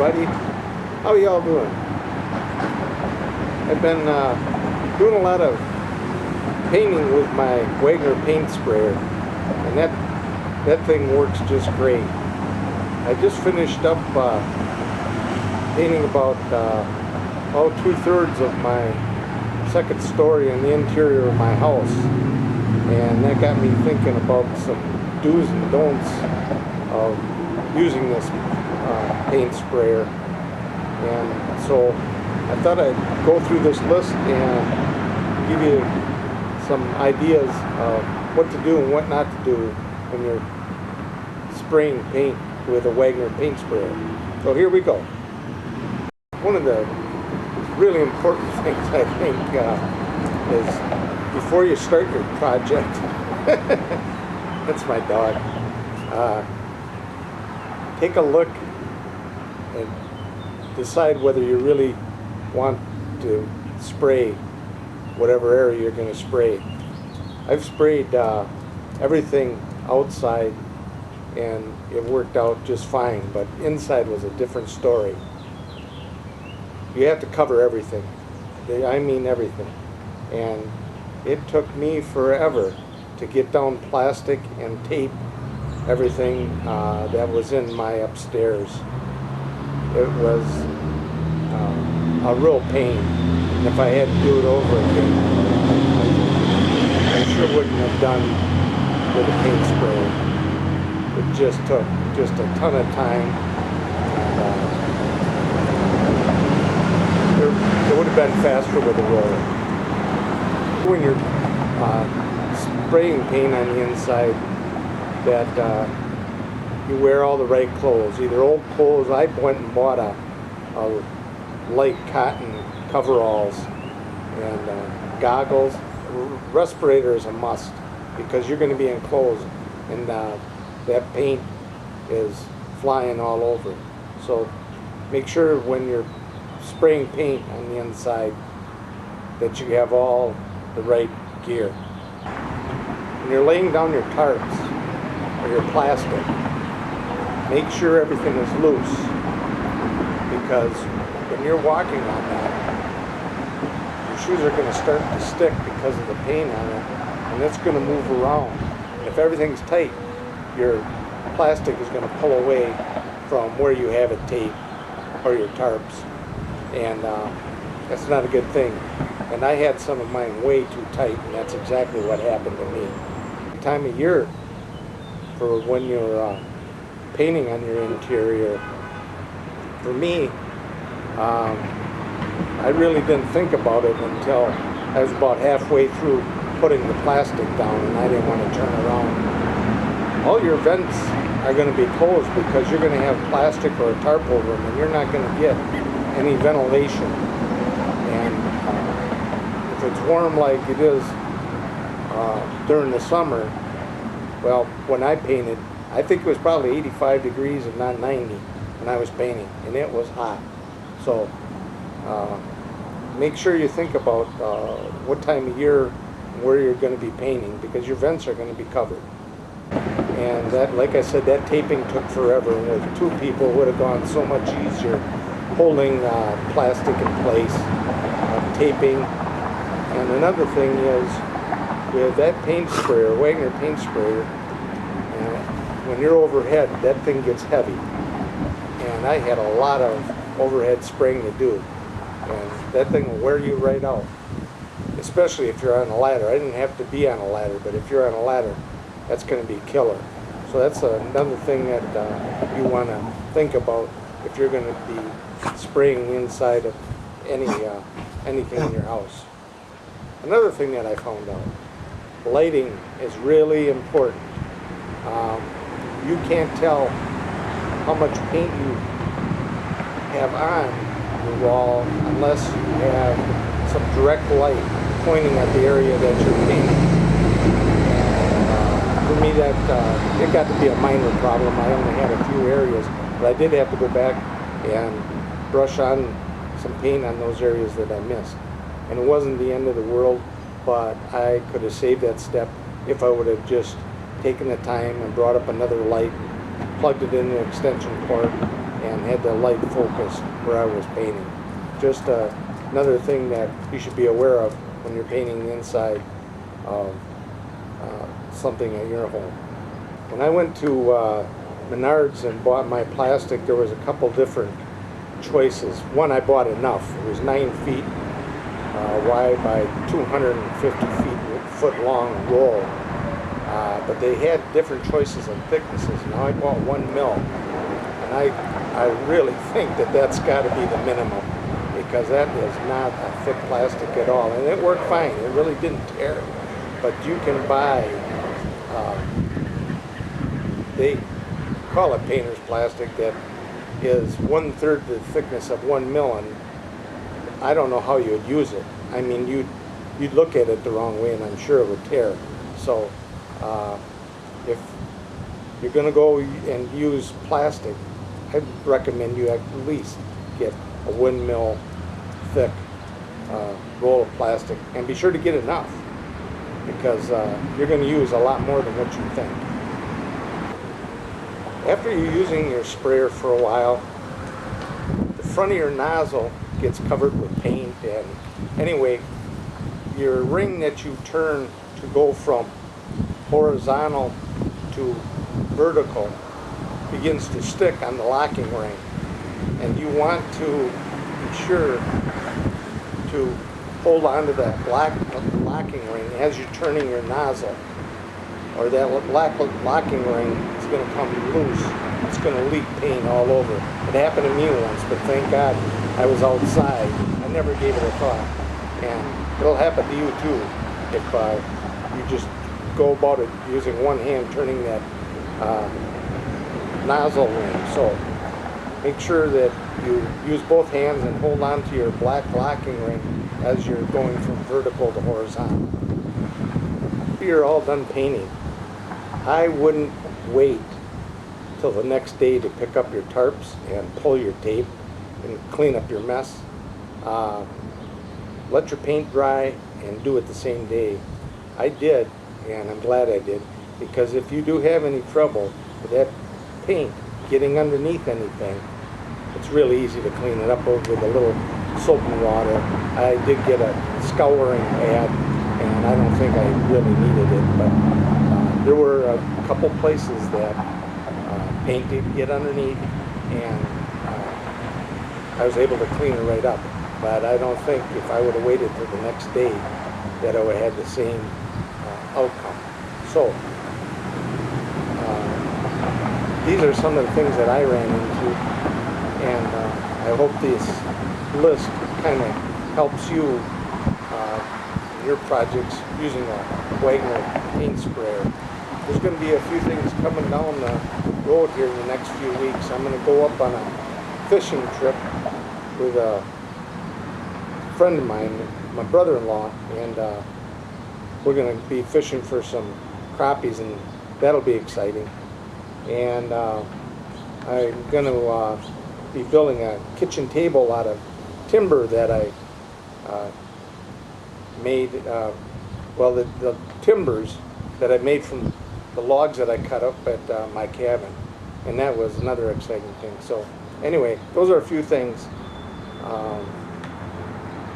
everybody. How are y'all doing? I've been doing a lot of painting with my Wagner paint sprayer, and that thing works just great. I just finished up painting about 2/3 of my second story in the interior of my house, and that got me thinking about some do's and don'ts of using this paint sprayer. And so I thought I'd go through this list and give you some ideas of what to do and what not to do when you're spraying paint with a Wagner paint sprayer. So here we go. One of the really important things I think is before you start your project, that's my dog, take a look and decide whether you really want to spray whatever area you're going to spray. I've sprayed everything outside and it worked out just fine, but inside was a different story. You have to cover everything. I mean everything. And it took me forever to get down plastic and tape everything that was in my upstairs. It was a real pain. And if I had to do it over again, I sure wouldn't have done with a paint sprayer. It just took a ton of time. And, it would have been faster with a roller. When you're spraying paint on the inside, that you wear all the right clothes, either old clothes. I went and bought a light cotton coveralls and goggles. Respirator is a must because you're going to be enclosed and that paint is flying all over. So make sure when you're spraying paint on the inside that you have all the right gear. When you're laying down your tarps or your plastic, make sure everything is loose, because when you're walking on that, your shoes are going to start to stick because of the paint on it, and it's going to move around. If everything's tight, your plastic is going to pull away from where you have it taped or your tarps, and that's not a good thing. And I had some of mine way too tight, and that's exactly what happened to me. Time of year for when you're painting on your interior, for me, I really didn't think about it until I was about halfway through putting the plastic down, and I didn't want to turn around. All your vents are going to be closed because you're going to have plastic or a tarp over them, and you're not going to get any ventilation. And if it's warm like it is during the summer, well, when I painted, I think it was probably 85 degrees and not 90 when I was painting, and it was hot. So make sure you think about what time of year, where you're going to be painting, because your vents are going to be covered. And that, like I said, that taping took forever. With two people, it would have gone so much easier holding plastic in place, taping. And another thing is, with that paint sprayer, Wagner paint sprayer, when you're overhead, that thing gets heavy. And I had a lot of overhead spraying to do. And that thing will wear you right out, especially if you're on a ladder. I didn't have to be on a ladder, but if you're on a ladder, that's going to be killer. So that's another thing that you want to think about if you're going to be spraying inside of anything in your house. Another thing that I found out, lighting is really important. You can't tell how much paint you have on your wall unless you have some direct light pointing at the area that you're painting. For me, that it got to be a minor problem. I only had a few areas, but I did have to go back and brush on some paint on those areas that I missed. And it wasn't the end of the world, but I could have saved that step if I would have just taken the time and brought up another light, plugged it in the extension cord, and had the light focused where I was painting. Just another thing that you should be aware of when you're painting the inside of something at your home. When I went to Menards and bought my plastic, there was a couple different choices. One, I bought enough. It was 9 feet wide by 250 foot long roll. But they had different choices and thicknesses. Now I bought 1 mil, and I really think that that's got to be the minimum, because that is not a thick plastic at all, and it worked fine. It really didn't tear. But you can buy, they call it painter's plastic, that is 1/3 the thickness of 1 mil, and I don't know how you would use it. I mean, you'd look at it the wrong way, and I'm sure it would tear. So if you're going to go and use plastic, I'd recommend you at least get a 1 mil thick roll of plastic, and be sure to get enough, because you're going to use a lot more than what you think. After you're using your sprayer for a while, the front of your nozzle gets covered with paint, and anyway, your ring that you turn to go from horizontal to vertical begins to stick on the locking ring, and you want to be sure to hold on to that locking ring as you're turning your nozzle, or that locking ring is going to come loose. It's going to leak paint all over. It happened to me once, but thank God I was outside. I never gave it a thought, and it'll happen to you too if you just go about it using one hand turning that nozzle ring. So make sure that you use both hands and hold on to your black locking ring as you're going from vertical to horizontal. After you're all done painting, I wouldn't wait till the next day to pick up your tarps and pull your tape and clean up your mess. Let your paint dry and do it the same day. I did, and I'm glad I did, because if you do have any trouble with that paint getting underneath anything, it's really easy to clean it up with a little soap and water. I did get a scouring pad, and I don't think I really needed it, but there were a couple places that paint did get underneath, and I was able to clean it right up. But I don't think if I would have waited till the next day that I would have had the same outcome. So these are some of the things that I ran into, and I hope this list kind of helps you in your projects using a Wagner paint sprayer. There's going to be a few things coming down the road here in the next few weeks. I'm going to go up on a fishing trip with a friend of mine, my brother-in-law, and we're going to be fishing for some crappies, and that'll be exciting. And I'm going to be building a kitchen table out of timber that I made, the timbers that I made from the logs that I cut up at my cabin, and that was another exciting thing. So anyway, those are a few things.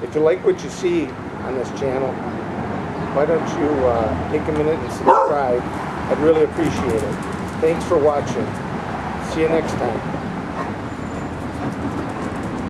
If you like what you see on this channel, why don't you take a minute and subscribe? I'd really appreciate it. Thanks for watching. See you next time.